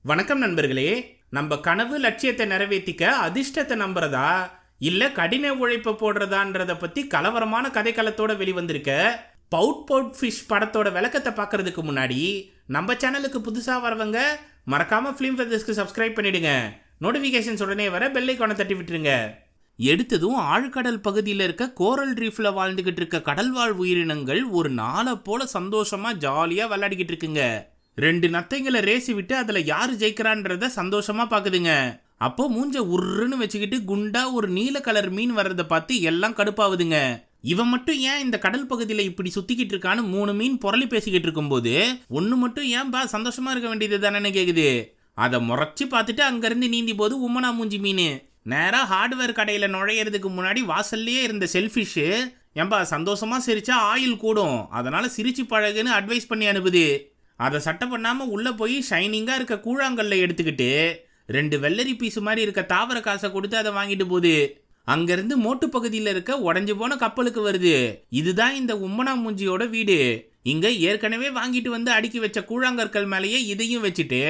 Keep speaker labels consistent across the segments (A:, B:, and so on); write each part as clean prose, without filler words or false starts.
A: வணக்கம் நண்பர்களே. நம்ம கனவு லட்சியத்தை நிறைவேற்றிக்க அதிர்ஷ்டத்தை நம்புறதா இல்ல கடின உழைப்பை போடுறதான்றத பத்தி கலவரமான கதைக்களத்தோட வெளிவந்திருக்க பவுட் பவுட் ஃபிஷ் படத்தோட விளக்கத்தை பார்க்கறதுக்கு முன்னாடி நம்ம சேனலுக்கு புதுசா வரவங்க மறக்காம ஃபிலிம் ஃபெதர்ஸ்க்கு சப்ஸ்கிரைப் பண்ணிடுங்க. நோட்டிஃபிகேஷன்ஸ் உடனே வர பெல் ஐகானை தட்டி விட்டுருங்க. எடுத்ததும் ஆழ்கடல் பகுதியில் இருக்க கோரல் ரீஃப்ல வாழ்ந்துகிட்டு இருக்க கடல்வாழ் உயிரினங்கள் ஒரு நாளை போல சந்தோஷமா ஜாலியா விளையாடிக்கிட்டு இருக்குங்க. 2 நத்தைங்களை ரேசி விட்டு அதுல யாரு ஜெயிக்கிறான்றத சந்தோஷமா பாக்குதுங்க. அப்போ மூஞ்ச உருன்னு வச்சுக்கிட்டு குண்டா ஒரு நீல கலர் மீன் வர்றதை பார்த்து எல்லாம் கடுப்பாவுதுங்க. இவன் மட்டும் ஏன் இந்த கடல் பகுதியில இப்படி சுத்திக்கிட்டு இருக்கான்னு 3 மீன் புரளி பேசிக்கிட்டு இருக்கும்போது ஒன்னு மட்டும் ஏன்பா சந்தோஷமா இருக்க வேண்டியது தானே கேக்குது. அதை முறைச்சு பார்த்துட்டு அங்கிருந்து நீந்தி போது உம்மனா மூஞ்சி மீன் நேரா ஹார்ட்வேர் கடையில நுழையிறதுக்கு முன்னாடி வாசல்லையே இருந்த செல்ஃபிஷ் ஏன்பா சந்தோஷமா சிரிச்சா ஆயில் கூடும், அதனால சிரிச்சு பழகுன்னு அட்வைஸ் பண்ணி அனுப்புது. அதை சட்டை பண்ணாம உள்ள போய் ஷைனிங்கா இருக்க கூழாங்கல்ல எடுத்துக்கிட்டு 2 வெள்ளரி பீஸ் மாதிரி இருக்க தாவர காசை கொடுத்து அதை வாங்கிட்டு போகுது. அங்கிருந்து மோட்டு பகுதியில் இருக்க உடஞ்சு போன கப்பலுக்கு வருது. இதுதான் இந்த உம்மனா மூஞ்சியோட வீடு. இங்க ஏற்கனவே வாங்கிட்டு வந்து அடுக்கி வச்ச கூழாங்கற்கள் மேலேயே இதையும் வச்சுட்டு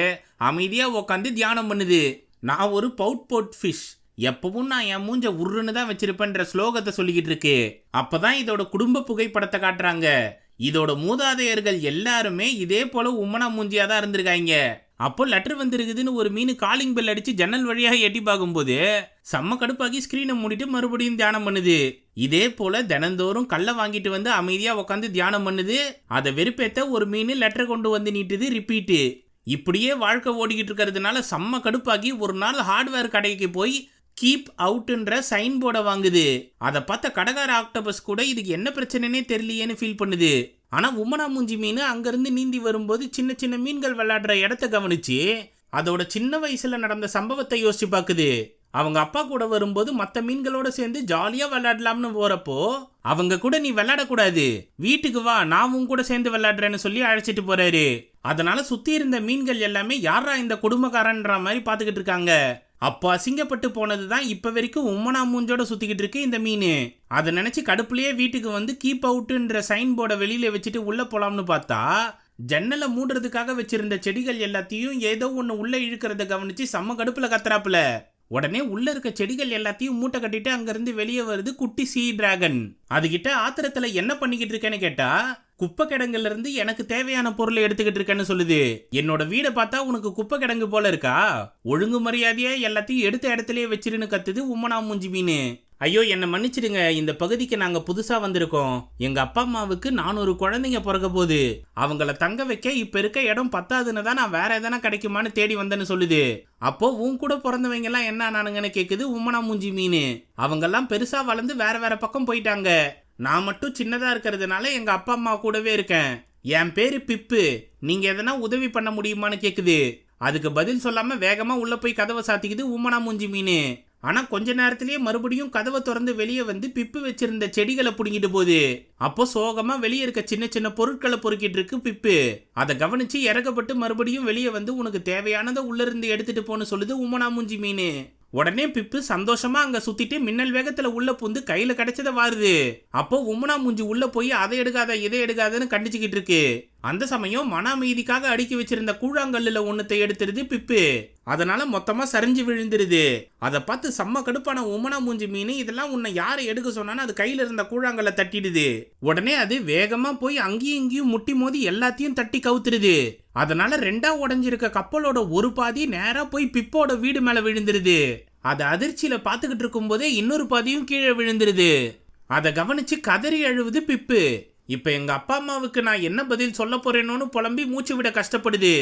A: அமைதியா உக்காந்து தியானம் பண்ணுது. நான் ஒரு பவுட் போட் ஃபிஷ், எப்பவும் நான் என் மூஞ்ச உருன்னு தான் வச்சிருப்பேன்ற ஸ்லோகத்தை சொல்லிக்கிட்டு இருக்கு. அப்பதான் இதோட குடும்ப புகைப்படத்தை காட்டுறாங்க. இதோட மூதாதையர்கள் எல்லாருமே இதே போல உம்மனா மூஞ்சியா தான் இருந்திருக்காங்க. அப்போ லெட்டர் வந்திருக்குதுன்னு ஒரு மீன் காலிங் பெல் அடிச்சு ஜன்னல் வழியாக எட்டி பார்க்கும்போது செம்ம கடுப்பாக்கி ஸ்கிரீனை மூடிட்டு மறுபடியும் தியானம் பண்ணுது. இதே போல தினந்தோறும் கல்லை வாங்கிட்டு வந்து அமைதியா உட்காந்து தியானம் பண்ணுது. அதை வெறுப்பேத்த ஒரு மீன் லெட்டர் கொண்டு வந்து நீட்டுது. ரிப்பீட்டு. இப்படியே வாழ்க்கை ஓடிக்கிட்டு இருக்கிறதுனால செம்ம கடுப்பாக்கி ஒரு நாள் ஹார்ட்வேர் கடைக்கு போய் கீப் அவுட்ன்ற சைன் போர்டை வாங்குது. அதை பார்த்த கடகார ஆக்டோபஸ் கூட இதுக்கு என்ன பிரச்சனைனே தெரியலையேன்னு ஃபீல் பண்ணுது. ஆனா உம்மனா மூஞ்சி மீன் அங்கிருந்து நீந்தி வரும்போது சின்ன சின்ன மீன்கள் விளையாடுற இடத்த கவனிச்சு அதோட சின்ன வயசுல நடந்த சம்பவத்தை யோசிச்சு பாக்குது. அவங்க அப்பா கூட வரும்போது மற்ற மீன்களோட சேர்ந்து ஜாலியா விளையாடலாம்னு போறப்போ அவங்க கூட நீ விளையாடக்கூடாது, வீட்டுக்கு வா நான் உன் கூட சேர்ந்து விளையாடுறேன்னு சொல்லி அழைச்சிட்டு போறாரு. அதனால சுத்தி இருந்த மீன்கள் எல்லாமே யாரா இந்த குடும்பக்காரன்ற மாதிரி பாத்துக்கிட்டு இருக்காங்க. அப்போ அசிங்கப்பட்டு போனதுதான் இப்ப வரைக்கும் உம்மனா மூஞ்சோட சுத்திக்கிட்டு இருக்கு இந்த மீன். அதை நினைச்சு கடுப்புலயே வீட்டுக்கு வந்து கீப் அவுட்ன்ற சைன் போர்டை வெளியில வச்சுட்டு உள்ள போலாம்னு பார்த்தா ஜன்னலை மூடுறதுக்காக வச்சிருந்த செடிகள் எல்லாத்தையும் ஏதோ ஒண்ணு உள்ள இழுக்கிறத கவனிச்சு செம்ம கடுப்புல கத்துறாப்புல. உடனே உள்ள இருக்க செடிகள் எல்லாத்தையும் மூட்டை கட்டிட்டு அங்கிருந்து வெளியே வருது குட்டி சீ டிராகன். அதுகிட்ட ஆத்திரத்துல என்ன பண்ணிக்கிட்டு இருக்கேன்னு கேட்டா குப்பை கிடங்குல இருந்து எனக்கு தேவையான பொருளை எடுத்துக்கிட்டு இருக்கேன்னு சொல்லுது. என்னோட வீடை பார்த்தா உனக்கு குப்பை கிடங்கு போல இருக்கா, ஒழுங்கு மரியாதையா எல்லாத்தையும் எடுத்த இடத்துலயே வச்சிருன்னு கத்துது உம்மனா மூஞ்சி மீன். ஐயோ என்னை மன்னிச்சிடுங்க, இந்த பகுதிக்கு நாங்க புதுசா வந்திருக்கோம். எங்க அப்பா அம்மாவுக்கு 400 குழந்தைங்க பிறக்க போகுது. அவங்கள தங்க வைக்க இப்ப இருக்க இடம் பத்தாதுன்னு தான் நான் வேற எதனா கிடைக்குமான்னு தேடி வந்தேன்னு சொல்லுது. அப்போ உன் கூட பிறந்தவங்க எல்லாம் என்ன ஆனானுங்கன்னு கேக்குது உம்மனா மூஞ்சி மீன். அவங்கெல்லாம் பெருசா வளர்ந்து வேற வேற பக்கம் போயிட்டாங்க. நான் மட்டும் சின்னதா இருக்கிறதுனால எங்க அப்பா அம்மா கூடவே இருக்கேன். என் பேரு பிப்பு, நீங்க எதனா உதவி பண்ண முடியுமான்னு கேக்குது. அதுக்கு பதில் சொல்லாம வேகமா உள்ள போய் கதவை சாத்திக்குது உம்மனா மூஞ்சி மீன். ஆனா கொஞ்ச நேரத்திலேயே மறுபடியும் கதவை திறந்து வெளியே வந்து பிப்பு வச்சிருந்த செடிகளை புடுங்கிட்டு போகுது. அப்போ சோகமா வெளியே இருக்க சின்ன சின்ன பொருட்களை பொறுக்கிட்டு இருக்கு பிப்பு. அதை கவனிச்சு இறக்கப்பட்டு மறுபடியும் வெளியே வந்து உனக்கு தேவையானதை உள்ள இருந்து எடுத்துட்டு போன்னு சொல்லுது உம்மனா மூஞ்சி மீன். உடனே பிப்பு சந்தோஷமா அங்க சுத்திட்டு மின்னல் வேகத்துல உள்ள புந்து கையில கிடைச்சத வாருது. அப்போ உம்மனா மூஞ்சி உள்ள போய் அதை எடுக்காத இதை எடுக்காதன்னு கண்டிச்சுக்கிட்டு இருக்கு. அந்த சமயம் மன அமைதிக்காக அடுக்கி வச்சிருந்த கூழாங்கல்லுல ஒன்னத்தை எடுத்துருது பிப்பு. அதனால மொத்தமா சரிஞ்சு விழுந்துருது. அதை பார்த்து செம்ம கடுப்பான உம்மனா மூஞ்சி மீன் இதெல்லாம் உன்னை யாரை எடுக்க சொன்னான்னு அது கையில இருந்த கூழாங்கல்ல தட்டிடுது. உடனே அது வேகமா போய் அங்கேயும் இங்கேயும் முட்டி மோதி எல்லாத்தையும் தட்டி கவுத்துருது. அதனால 2ஆ உடஞ்சிருக்க கப்பலோட ஒரு பாதி நேரா போய் பிப்போட வீடு மேல விழுந்துருது. அதை அதிர்ச்சியில பாத்துக்கிட்டு இருக்கும் போதே இன்னொரு பாதியும் கீழே விழுந்துருது. அதை கவனிச்சு கதறி அழுவுது பிப்பு. இப்ப எங்க அப்பா அம்மாவுக்கு நான் என்ன பதில் சொல்ல போறேனோன்னு புலம்பி மூச்சு விட கஷ்டப்படுது.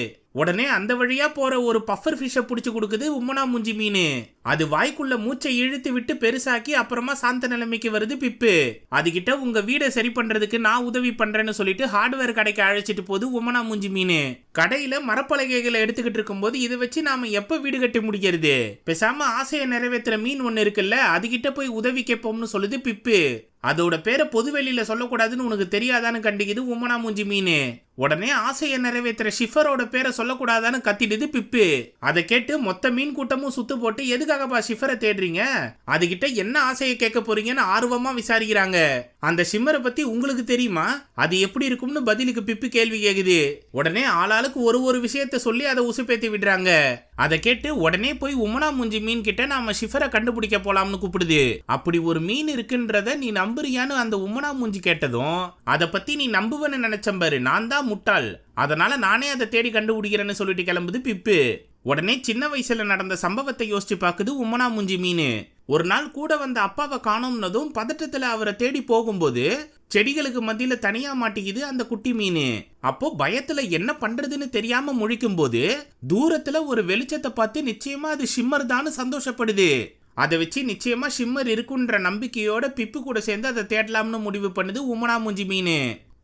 A: உடனே அந்த வழியா போற ஒரு பஃபர் ஃபிஷ்ஷை பிடிச்சு கொடுக்குது உம்மனா மூஞ்சி மீன். அது வாய்க்குள்ள மூச்சை இழுத்து விட்டு பெருசாக்கி அப்புறமா சாந்த நிலைமைக்கு வருது பிப்பு. அதுகிட்ட உங்க வீடை சரி பண்றதுக்கு நான் உதவி பண்றேன்னு சொல்லிட்டு ஹார்ட்வேர் கடைக்கு அழைச்சிட்டு போகுது உம்மனா மூஞ்சி மீன். கடையில மரப்பலகைகளை எடுத்துக்கிட்டு இருக்கும்போது இதை வச்சு நாம எப்ப வீடு கட்டி முடிக்கிறது, பேசாம ஆசையை நிறைவேற்றுற மீன் ஒண்ணு இருக்குல்ல அதுகிட்ட போய் உதவி கேட்போம்னு சொல்லுது பிப்பு. அதோட பேரை பொதுவெளியில சொல்லக்கூடாதுன்னு உனக்கு தெரியாதான்னு கண்டிக்குது உம்மனா மூஞ்சி மீன். உடனே ஆசையை நிறைவேற்றுற ஷிஃபரோட பேரை சொல்லக்கூடாதான்னு கத்திடுது பிப்பு. அதை கேட்டு மொத்த மீன் கூட்டமும் சுத்து போட்டு எதுக்காகப்பா ஷிஃபரை தேடுறீங்க, அதுகிட்ட என்ன ஆசையை கேட்க போறீங்கன்னு ஆர்வமா விசாரிக்கிறாங்க. அந்த ஷிம்மரை பத்தி உங்களுக்கு தெரியுமா, அது எப்படி இருக்கும்னு பதிலுக்கு பிப்பு கேள்வி கேக்குது. உடனே ஆளாளுக்கு ஒரு விஷயத்த சொல்லி அதை உசுப்பேத்தி விடுறாங்க. அதை கேட்டு உடனே போய் உமனா மூஞ்சி மீன் கிட்ட நாம ஷிஃபரை கண்டுபிடிக்க போலாம்னு கூப்பிடுது. அப்படி ஒரு மீன் இருக்குன்றத நீ நம்புறியான்னு அந்த உமனா மூஞ்சி கேட்டதும், அதை பத்தி நீ நம்புவன்னு நினைச்சேன் பாரு, நான் தான் முட்டாள், அதனால நானே அதை தேடி கண்டுபிடிக்கிறேன்னு சொல்லிட்டு கிளம்புது பிப்பு. உடனே சின்ன வயசுல நடந்த சம்பவத்தை யோசிச்சு பாக்குது உமனா மூஞ்சி மீன். ஒரு நாள் கூட வந்த அப்பாவை காணோம்னதும் பதட்டத்துல அவரை தேடி போகும்போது செடிகளுக்கு மத்தியில தனியா மாட்டிக்குது அந்த குட்டி மீன். அப்போ பயத்துல என்ன பண்றதுன்னு தெரியாம முழிக்கும் போது தூரத்துல ஒரு வெளிச்சத்தை பார்த்து நிச்சயமா அது ஷிம்மர் தான் சந்தோஷப்படுது. அதை வச்சு நிச்சயமா ஷிம்மர் இருக்குன்ற நம்பிக்கையோட பிப்பு கூட சேர்ந்து அதை தேடலாம்னு முடிவு பண்ணுது உமனா மூஞ்சி மீன்.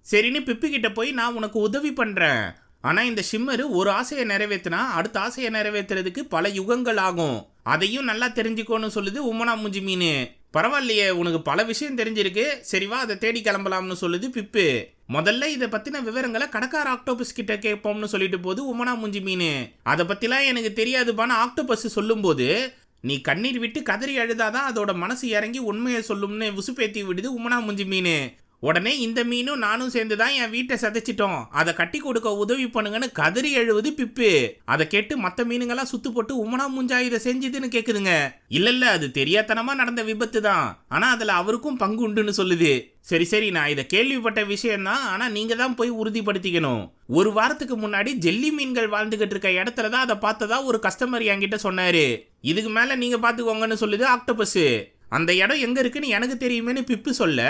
A: சரின்னு பிப்பு கிட்ட போய் நான் உனக்கு உதவி பண்றேன், ஆனா இந்த ஷிம்மர் ஒரு ஆசையை நிறைவேற்றினா அடுத்த ஆசையை நிறைவேற்றுறதுக்கு பல யுகங்கள் ஆகும், அதையும் நல்லா தெரிஞ்சுக்கோன்னு சொல்லுது உமனா மூஞ்சி மீன். பரவாயில்லையே, உனக்கு பல விஷயம் தெரிஞ்சிருக்கு, சரிவா அதை தேடி கிளம்பலாம்னு சொல்லுது பிப்பு. முதல்ல இதை பத்தின விவரங்களை கடைக்கார ஆக்டோபஸ் கிட்ட கேட்போம்னு சொல்லிட்டு போது உமனா மூஞ்சி மீன். அதை பத்திலாம் எனக்கு தெரியாதுப்பான்னு ஆக்டோபஸ் சொல்லும் போது, நீ கண்ணீர் விட்டு கதறி அழுதாதான் அதோட மனசு இறங்கி உண்மையை சொல்லும்னு உசுப்பேத்தி விடுது உமனா மூஞ்சி மீன். உடனே இந்த மீனும் நானும் சேர்ந்து தான் என் வீட்டை சதைச்சிட்டோம், அதை கட்டி கொடுக்க உதவி பண்ணுங்கன்னு கதறி எழுவுது பிப்பு. அதை கேட்டு மற்ற மீனுங்கெல்லாம் சுத்து போட்டு உமனா மூஞ்சா இதை செஞ்சுதுன்னு கேக்குதுங்க. இல்ல அது தெரியாதனமா நடந்த விபத்து தான், ஆனா அதுல அவருக்கும் பங்கு உண்டுன்னு சொல்லுது. சரி நான் இதை கேள்விப்பட்ட விஷயம் தான், ஆனா நீங்க தான் போய் உறுதிப்படுத்திக்கணும். ஒரு வாரத்துக்கு முன்னாடி ஜெல்லி மீன்கள் வாழ்ந்துகிட்டு இருக்க இடத்துல தான் அதை பார்த்ததா ஒரு கஸ்டமர் என்கிட்ட சொன்னாரு, இதுக்கு மேல நீங்க பாத்துக்கோங்கன்னு சொல்லுது ஆக்டோபஸ். அந்த இடம் எங்க இருக்குன்னு எனக்கு தெரியுமேனு பிப்பு சொல்ல,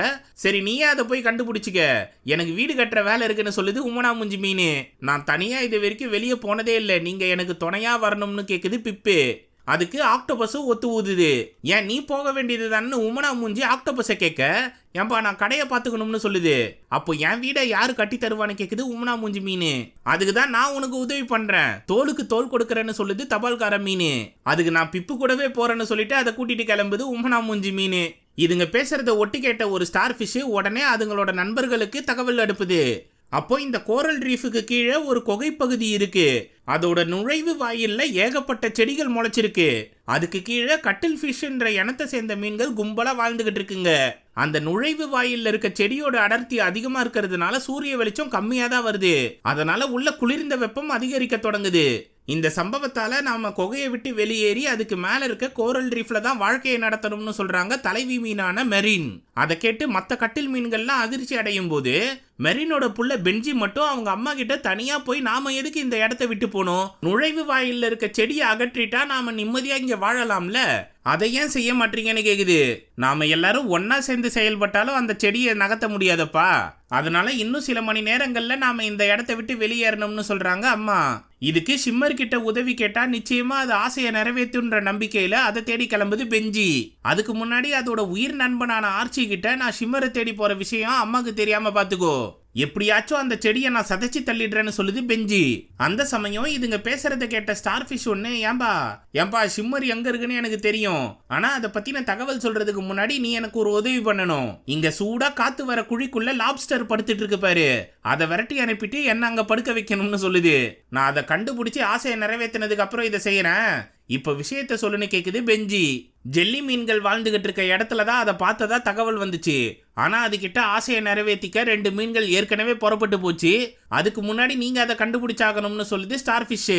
A: சரி நீயே அதை போய் கண்டுபிடிச்சிக்க, எனக்கு வீடு கட்டுற வேலை இருக்குன்னு சொல்லுது உமனா மூஞ்சி மீன். நான் தனியா இது வரைக்கும் வெளியே போனதே இல்லை, நீங்க எனக்கு துணையா வரணும்னு கேக்குது பிப்பு. அதுக்கு ஆக்டோபஸும் ஒத்து ஊதுது. ஏன் நீ போக வேண்டியது தானே உமனா மூஞ்சி ஆக்டோபஸை கேட்க, ஏன்பா நான் கடையை பார்த்துக்கணும்னு சொல்லுது. அப்போ என் வீடை யாரு கட்டி தருவான்னு கேக்குது உமனா மூஞ்சி மீன். அதுக்கு தான் நான் உனக்கு உதவி பண்றேன், தோலுக்கு தோல் கொடுக்கறேன்னு சொல்லுது தபால்கார மீன். அதுக்கு நான் பிப்பு கூடவே போறேன்னு சொல்லிட்டு அதை கூட்டிட்டு கிளம்புது உமனா மூஞ்சி மீன். இதுங்க பேசுறத ஒட்டி கேட்ட ஒரு ஸ்டார் ஃபிஷ் உடனே அதுங்களோட நண்பர்களுக்கு தகவல் அனுப்புது. அப்போ இந்த கோரல் ரீஃபுக்கு கீழே ஒரு குகை பகுதி இருக்கு, அதோட நுழைவு வாயில்ல ஏகப்பட்ட செடிகள் முளைச்சிருக்கு, அதுக்கு கீழே கட்டில் ஃபிஷ்ன்ற இனத்தை சேர்ந்த மீன்கள் கும்பலா வாழ்ந்துகிட்டு இருக்குங்க. அந்த நுழைவு வாயில்ல இருக்க செடியோட அடர்த்தி அதிகமா இருக்கிறதுனால சூரிய வெளிச்சம் கம்மியா தான் வருது, அதனால உள்ள குளிர்ந்த வெப்பம் அதிகரிக்க தொடங்குது. இந்த சம்பவத்தால நாம குகையை விட்டு வெளியேறி அதுக்கு மேல இருக்க கோரல் ரீஃப்ல தான் வாழ்க்கையை நடத்தணும்னு சொல்றாங்க தலைவி மீனான மெரின். அதை கேட்டு மற்ற கட்டில் மீன்கள்லாம் அதிர்ச்சி அடையும் போது மெரினோட புள்ள பென்ஜி மட்டும் அவங்க அம்மா கிட்ட தனியா போய் நாம எதுக்கு இந்த இடத்த விட்டு போனோம், நுழைவு வாயில்ல இருக்க செடியை அகற்றிட்டா நாம நிம்மதியா இங்க வாழலாம்ல, அதை ஏன் செய்ய மாட்டீங்கன்னு கேக்குது. நாம எல்லாரும் ஒன்னா சேர்ந்து செயல்பட்டாலும் அந்த செடியை நகர்த்த முடியாதப்பா, அதனால இன்னும் சில மணி நேரங்கள்ல நாம இந்த இடத்தை விட்டு வெளியேறணும்னு சொல்றாங்க அம்மா. இதுக்கு ஷிம்மர் கிட்ட உதவி கேட்டா நிச்சயமா அது ஆசையை நிறைவேற்றுன்ற நம்பிக்கையில அதை தேடி கிளம்புது பென்ஜி. அதுக்கு முன்னாடி அதோட உயிர் நண்பனான ஆர்ச்சி கிட்ட நான் ஷிம்மரை தேடி போற விஷயம் அம்மாக்கு தெரியாம பாத்துக்கோ, எப்படியாச்சும் அந்த செடியை நான் சதைச்சு தள்ளிடுறேன்னு சொல்லுது பென்ஜி. அந்த சமயம் இதுங்க பேசுறத கேட்ட ஸ்டார் ஃபிஷ் ஒன்னு, ஏம்பா ஷிம்மர் எங்க இருக்குன்னு எனக்கு தெரியும், ஆனா அதை பத்தின தகவல் சொல்றதுக்கு முன்னாடி நீ எனக்கு ஒரு உதவி பண்ணணும். இங்க சூடா காத்து வர குழிக்குள்ள லாப்ஸ்டர் படுத்துட்டு இருக்கு பாரு, அதை விரட்டி அனுப்பிட்டு என்ன அங்க படுக்க வைக்கணும்னு சொல்லுது. நான் அதை கண்டுபிடிச்சு ஆசையை நிறைவேற்றினதுக்கு அப்புறம் இதை செய்யறேன், இப்ப விஷயத்த சொல்லுன்னு கேக்குது பென்ஜி. ஜெல்லி மீன்கள் வாழ்ந்துகிட்டு இருக்க இடத்துலதான் அதை பார்த்ததா தகவல் வந்துச்சு, ஆனா அதுகிட்ட ஆசையை நிறைவேற்றிக்க 2 மீன்கள் ஏற்கனவே புறப்பட்டு போச்சு, அதுக்கு முன்னாடி நீங்க அதை கண்டுபிடிச்சாகணும்னு சொல்லுது ஸ்டார் ஃபிஷ்.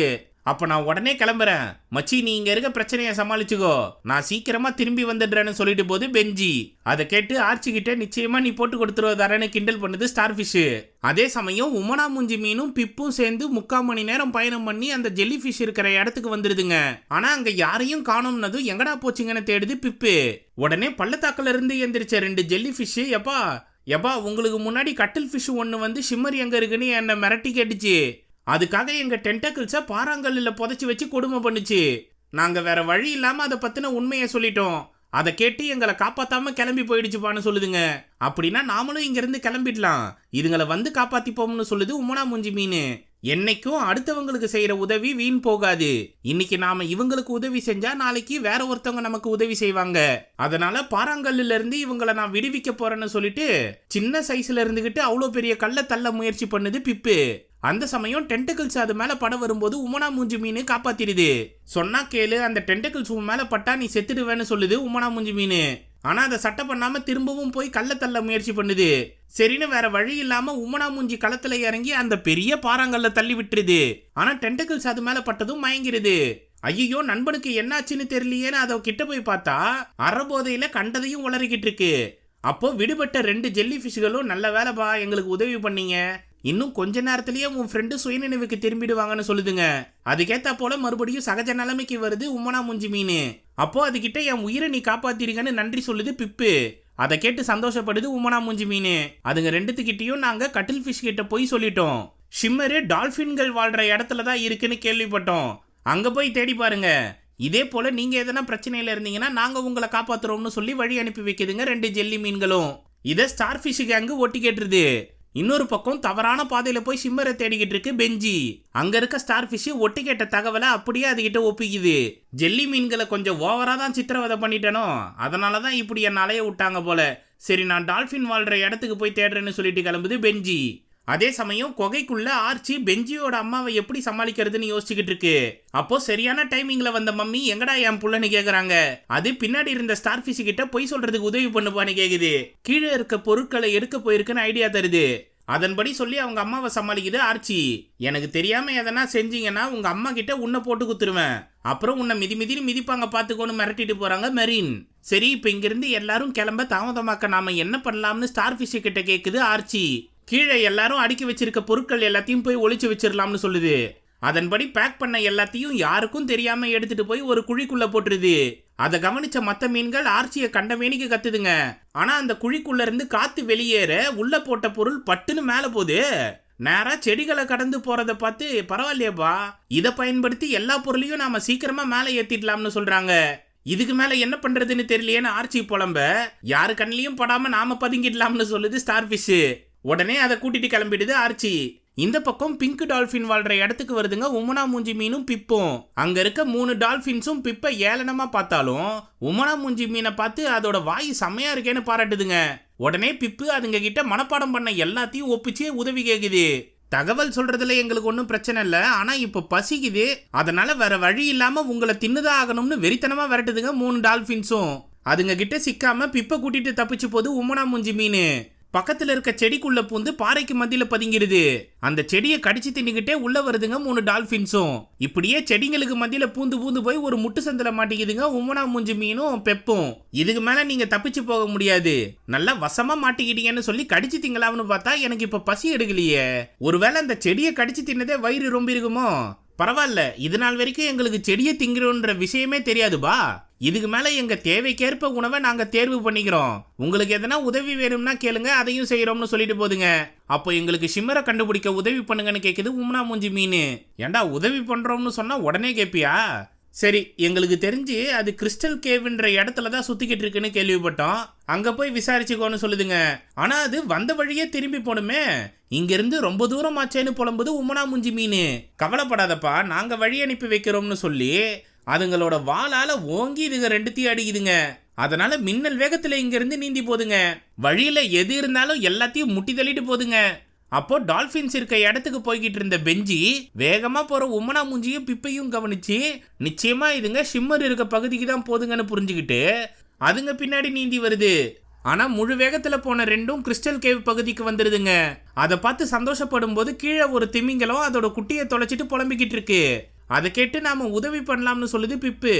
A: அப்ப நான் உடனே கிளம்புறேன் மச்சி, நீ இங்க இருக்க பிரச்சனையை சமாளிச்சுக்கோ, நான் சீக்கிரமா திரும்பி வந்துடுறேன்னு சொல்லிட்டு போது பென்ஜி. அதை கேட்டு ஆர்ச்சி கிட்ட நிச்சயமா நீ போட்டு கொடுத்துருவதாரன்னு கிண்டல் பண்ணுது ஸ்டார் ஃபிஷ். அதே சமயம் உமனா மூஞ்சி மீனும் பிப்பும் சேர்ந்து 3/4 மணி நேரம் பயணம் பண்ணி அந்த ஜெல்லி ஃபிஷ் இருக்கிற இடத்துக்கு வந்துருதுங்க. ஆனா அங்க யாரையும் காணோம்னதும் எங்கடா போச்சுங்கன்னு தேடுது பிப்பு. உடனே பள்ளத்தாக்குல இருந்து எந்திரிச்ச 2 ஜெல்லி ஃபிஷ், எப்பா உங்களுக்கு முன்னாடி கட்டில் ஃபிஷ் ஒன்னு வந்து ஷிம்மர் எங்க இருக்குன்னு என்ன மிரட்டி கேட்டுச்சு, அதுக்காக எங்க டென்டக்கிள்ஸை பாறாங்கல்லில் புதைச்சி வச்சு கொடுமை பண்ணுச்சு, நாங்க வேற வழி இல்லாம அதை பத்தின உண்மையை சொல்லிட்டோம், அதை கேட்டு எங்களை காப்பாத்தாம கிளம்பி போயிடுச்சுப்பான்னு சொல்லுதுங்க. அப்படின்னா நாமளும் இங்க இருந்து கிளம்பிடலாம், இதுங்களை வந்து காப்பாத்திப்போம்னு சொல்லுது உமனா மூஞ்சி மீன். என்னைக்கும் அடுத்தவங்களுக்கு செய்யற உதவி வீண் போகாது. இன்னைக்கு நாம இவங்களுக்கு உதவி செஞ்சா நாளைக்கு வேற ஒருத்தவங்க நமக்கு உதவி செய்வாங்க. அதனால பாறாங்கல்லுல இருந்து இவங்களை நான் விடுவிக்க போறேன்னு சொல்லிட்டு சின்ன சைஸ்ல இருந்துகிட்டு அவ்வளோ பெரிய கல்லை தள்ள முயற்சி பண்ணுது பிப்பு. அந்த சமயம் டென்டக்கிள்ஸ் அது மேல பட வரும்போது உமனா மூஞ்சி மீன் காப்பாத்திடுது. சொன்னா கேளு, அந்த டென்டக்கிள்ஸ் உன் மேல பட்டா நீ செத்துடுவேன்னு சொல்லுது உமனா மூஞ்சி மீன். ஆனா அதை சட்டை பண்ணாம திரும்பவும் போய் கல்லை தள்ள முயற்சி பண்ணுது. சரின்னு வேற வழி இல்லாம உமனா மூஞ்சி களத்துல இறங்கி அந்த பெரிய பாறாங்கல்ல தள்ளி விட்டுருது. ஆனா டென்டக்கிள்ஸ் அது மேல பட்டதும் மயங்கிருது. ஐயோ, நண்பனுக்கு என்னாச்சுன்னு தெரியலையேன்னு அதை கிட்ட போய் பார்த்தா அறபோதையில கண்டதையும் உளறிக்கிட்டு இருக்கு. அப்போ விடுபட்ட 2 ஜெல்லி ஃபிஷ்களும் நல்ல வேலைப்பா, எங்களுக்கு உதவி பண்ணீங்க, இன்னும் கொஞ்ச நேரத்திலேயே உன் ஃப்ரெண்டு சுயநினைவுக்கு திரும்பிடுவாங்கன்னு சொல்லுதுங்க. அதுக்கேத்தா போல மறுபடியும் சகஜ நிலைமைக்கு வருது உமனா மூஞ்சி மீன். அப்போ அதுகிட்ட என் உயிரை நீ காப்பாத்திருக்கன்னு நன்றி சொல்லுது பிப்பு. அதை கேட்டு சந்தோஷப்படுது உமனா மூஞ்சி மீன். அதுங்க 2கிட்டையும் நாங்க கட்டில் ஃபிஷ் கிட்ட போய் சொல்லிட்டோம். ஷிம்மரு டால்பின்கள் வாழ்ற இடத்துல தான் இருக்குன்னு கேள்விப்பட்டோம். அங்க போய் தேடி பாருங்க. இதே போல நீங்க எதனா பிரச்சனையில இருந்தீங்கன்னா நாங்க உங்களை காப்பாத்துறோம்னு சொல்லி வழி அனுப்பி வைக்குதுங்க 2 ஜெல்லி மீன்களும். இதை ஸ்டார் ஃபிஷ் கேங்கு ஒட்டி கேட்டுருது. இன்னொரு பக்கம் தவறான பாதையில போய் ஷிம்மரை தேடிக்கிட்டு இருக்கு பெஞ்சி. அங்க இருக்க ஸ்டார் ஃபிஷ் ஒட்டி கேட்ட தகவலை அப்படியே அதுகிட்ட ஒப்பிக்குது. ஜெல்லி மீன்களை கொஞ்சம் ஓவரா தான் சித்திரவதை பண்ணிட்டனோ, அதனாலதான் இப்படி என்ன அலைய விட்டாங்க போல. சரி, நான் டால்பின் வாழ்ற இடத்துக்கு போய் தேடுறேன்னு சொல்லிட்டு கிளம்புது பெஞ்சி. அதே சமயம் குகைக்குள்ள ஆர்ச்சி பெஞ்சியோட அம்மாவை எப்படி சமாளிக்கிறதுன்னு யோசிச்சுக்கிட்டு இருக்கு. அப்போ சரியான டைமிங்ல வந்த மம்மி எங்கடா என் புள்ளன்னு கேக்குறாங்க. அது பின்னாடி இருந்த ஸ்டார் ஃபிஷ் கிட்ட போய் சொல்றதுக்கு உதவி பண்ணுப்பான்னு கேக்குது. கீழே இருக்க பொருட்களை எடுக்க போயிருக்குன்னு ஐடியா தருது. அதன்படி சொல்லி அவங்க அம்மாவை சமாளிக்குது ஆர்ச்சி. எனக்கு தெரியாம எதனா செஞ்சீங்கன்னா உங்க அம்மா கிட்ட உன்னை போட்டு குத்துருவேன், அப்புறம் உன்னை மிதின்னு மிதிப்பாங்க பாத்துக்கோன்னு மிரட்டிட்டு போறாங்க மெரின். சரி, இப்ப இங்கிருந்து எல்லாரும் கிளம்ப தாமதமாக்க நாம என்ன பண்ணலாம்னு ஸ்டார் ஃபிஷ் கிட்ட கேக்குது ஆர்ச்சி. கீழே எல்லாரும் அடுக்கி வச்சிருக்க பொருட்கள் எல்லாத்தையும் போய் ஒளிச்சு வச்சிடலாம்னு சொல்லுது. அதன்படி பேக் பண்ண எல்லாத்தையும் யாருக்கும் தெரியாம எடுத்துட்டு போய் ஒரு குழிக்குள்ள போட்டுருது. அதை கவனிச்ச மத்த மீன்கள் ஆர்ச்சியை கண்ட மேனிக்கு கத்துதுங்க. ஆனா அந்த குழிக்குள்ள இருந்து காத்து வெளியேற உள்ள போட்ட பொருள் பட்டுன்னு மேல போகுது. நேரா செடிகளை கடந்து போறத பார்த்து பரவாயில்லையப்பா, இதை பயன்படுத்தி எல்லா பொருளையும் நாம சீக்கிரமா மேல ஏத்திடலாம்னு சொல்றாங்க. இதுக்கு மேல என்ன பண்றதுன்னு தெரியலையேன்னு ஆர்ச்சி புலம்ப யாரு கண்ணிலையும் படாம நாம பதுங்கிடலாம்னு சொல்லுது ஸ்டார் ஃபிஷ். உடனே அதை கூட்டிட்டு கிளம்பிடுது ஆர்ச்சி. இந்த பக்கம் பிங்க் டால்பின் வாழ்ற இடத்துக்கு வருதுங்க உமனா மூஞ்சி மீனும் பிப்பும். அங்க இருக்க 3 டால்பின்ஸும் பிப்பை ஏளனமா பார்த்தாலும் உமனா மூஞ்சி மீனை பார்த்து அதோட வாய் செம்மையா இருக்கேன்னு பாராட்டுதுங்க. உடனே பிப்பு அதுங்க கிட்ட மனப்பாடம் பண்ண எல்லாத்தையும் ஒப்பிச்சு உதவி கேக்குது. தகவல் சொல்றதுல எங்களுக்கு ஒன்றும் பிரச்சனை இல்லை, ஆனா இப்ப பசிக்குது, அதனால வேற வழி இல்லாம உங்களை தின்னுதான் ஆகணும்னு வெறித்தனமா விரட்டுதுங்க 3 டால்பின்ஸும். அதுங்க கிட்ட சிக்காம பிப்பை கூட்டிட்டு தப்பிச்சு போது உமனா மூஞ்சி மீன். பக்கத்துல இருக்க செடிக்குள்ள பூந்து பாறைக்கு மத்தியில பதுங்கிடுது. அந்த செடியை கடிச்சு தின்னுகிட்டே உள்ள வருதுங்க 3 டால்பின்ஸும். இப்படியே செடிங்களுக்கு மத்தியில பூந்து போய் ஒரு முட்டு சந்தில மாட்டிக்குதுங்க உமனா மூஞ்சி மீனும் பெப்பும். இதுக்கு மேல நீங்க தப்பிச்சு போக முடியாது, நல்லா வசமா மாட்டிக்கிட்டீங்கன்னு சொல்லி கடிச்சு திங்கலாம்னு பார்த்தா எனக்கு இப்ப பசி எடுக்கலையே. ஒருவேளை அந்த செடியை கடிச்சு தின்னதே வயிறு ரொம்ப இருக்குமோ? பரவாயில்ல, இது நாள் வரைக்கும் எங்களுக்கு செடியை திங்கிறோன்ற விஷயமே தெரியாதுபா. இதுக்கு மேல எங்க தேவைக்கேற்ப உணவை நாங்க தேர்வு பண்ணிக்கிறோம். உங்களுக்கு எதனா உதவி வேணும்னா கேளுங்க, அதையும் செய்யறோம்னு சொல்லிட்டு போதுங்க. அப்போ எங்களுக்கு ஷிம்மரை கண்டுபிடிக்க உதவி பண்ணுங்கன்னு கேக்குது உமனா மூஞ்சி மீன். ஏண்டா உதவி பண்றோம்னு சொன்னா உடனே கேப்பியா? சரி, எங்களுக்கு தெரிஞ்சு அது கிறிஸ்டல் கேவ்ன்ற இடத்துல தான் சுத்திக்கிட்டு இருக்குன்னு கேள்விப்பட்டோம், அங்க போய் விசாரிச்சுக்கோன்னு சொல்லுதுங்க. ஆனா அது வந்த வழியே திரும்பி போனுமே, இங்க இருந்து ரொம்ப தூரம் ஆச்சேன்னு புலம்புது உமனா மூஞ்சி மீன். கவலைப்படாதப்பா, நாங்க வழி அனுப்பி வைக்கிறோம்னு சொல்லி அதுங்களோட வாளால ஓங்கி இதுங்க 2த்தையும் அடிக்குதுங்க. அதனால மின்னல் வேகத்துல இங்க இருந்து நீந்தி போதுங்க. வழியில எது இருந்தாலும் எல்லாத்தையும் முட்டி தள்ளிட்டு போதுங்க. அப்போ டால்பின்ஸ் இருக்க இடத்துக்கு போய்கிட்டு இருந்த பெஞ்சி வேகமா போற உமனா மூஞ்சியும் பிப்பையும் கவனிச்சு நிச்சயமா இதுங்க ஷிம்மர் இருக்க பகுதிக்கு தான் போதுங்கன்னு புரிஞ்சுக்கிட்டு அதுங்க பின்னாடி நீந்தி வருது. ஆனா முழு வேகத்துல போன 2ம் கிறிஸ்டல் கேவ் பகுதிக்கு வந்துருதுங்க. அதை பார்த்து சந்தோஷப்படும் போது கீழே ஒரு திமிங்கலம் அதோட குட்டியை தொலைச்சிட்டு புலம்பிக்கிட்டு இருக்கு. அதை கேட்டு நாம உதவி பண்ணலாம்னு சொல்லுது பிப்பு.